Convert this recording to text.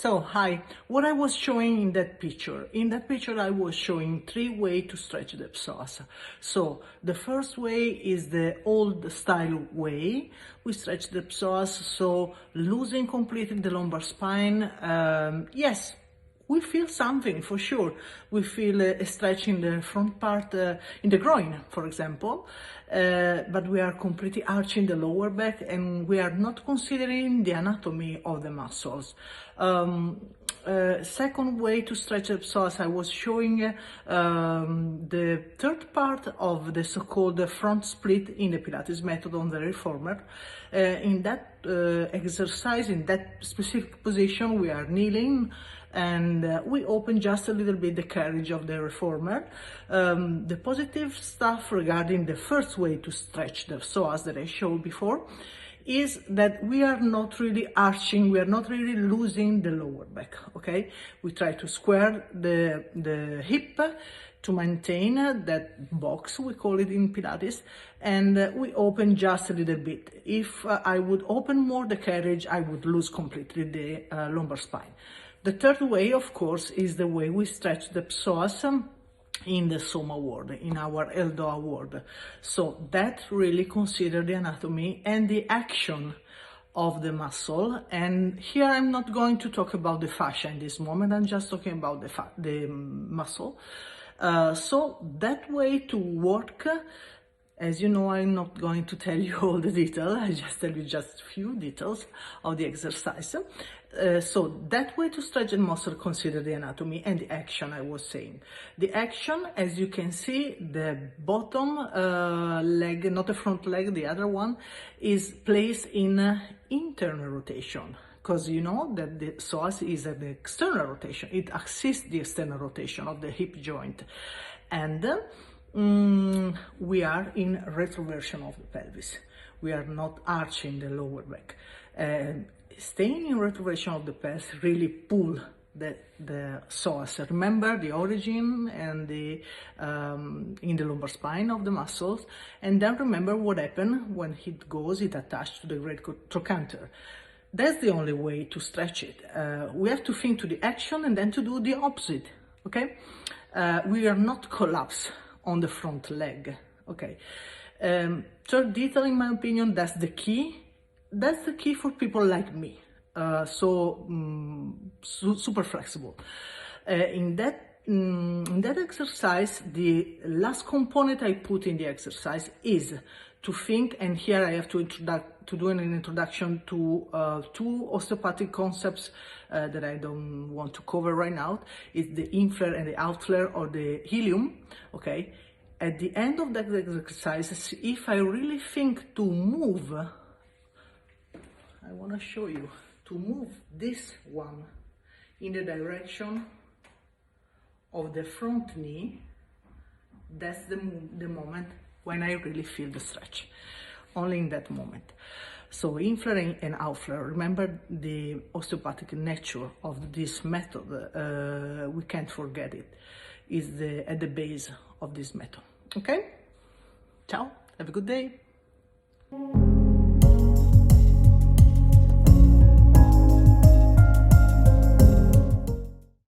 So, hi, what I was showing in that picture I was showing 3 ways to stretch the psoas. So, the first way is the old style way. We stretch the psoas, so losing completely the lumbar spine. Yes, we feel something for sure. We feel a stretch in the front part, in the groin, for example, but we are completely arching the lower back and we are not considering the anatomy of the muscles. Second way to stretch the psoas, I was showing the third part of the so-called front split in the Pilates method on the reformer. In that exercise, in that specific position, we are kneeling and we open just a little bit the carriage of the reformer. The positive stuff regarding the first way to stretch the psoas that I showed before is that we are not really arching, we are not really losing the lower back, okay? We try to square the hip to maintain that box, we call it in Pilates, and we open just a little bit. If I would open more the carriage, I would lose completely the lumbar spine. The third way, of course, is the way we stretch the psoas in the Soma ward, in our Eldoa ward. So that really consider the anatomy and the action of the muscle. And here I'm not going to talk about the fascia in this moment, I'm just talking about the muscle. So that way to work, as you know, I'm not going to tell you all the details, I just tell you just a few details of the exercise. So that way to stretch the muscle, consider the anatomy and the action I was saying. The action, as you can see, the bottom leg, not the front leg, the other one, is placed in internal rotation. Because you know that the psoas is an external rotation. It assists the external rotation of the hip joint. And we are in retroversion of the pelvis. We are not arching the lower back. Staying in retroversion of the pelvis really pull the psoas. Remember the origin and the in the lumbar spine of the muscles, and then remember what happened when it goes, it attached to the great trochanter. That's the only way to stretch it. We have to think to the action and then to do the opposite, okay? We are not collapsed on the front leg, okay? Third detail, in my opinion, that's the key. That's the key for people like me, super flexible. In that exercise, the last component I put in the exercise is to think, and here I have to do an introduction to 2 osteopathic concepts that I don't want to cover right now. It's the inflare and the outflare, or the helium, okay? At the end of that exercise, if I really think to move, I want to show you, to move this one in the direction of the front knee, that's the moment when I really feel the stretch, only in that moment. So inflare and outflare, remember the osteopathic nature of this method, we can't forget it, is at the base of this method, okay? Ciao, have a good day.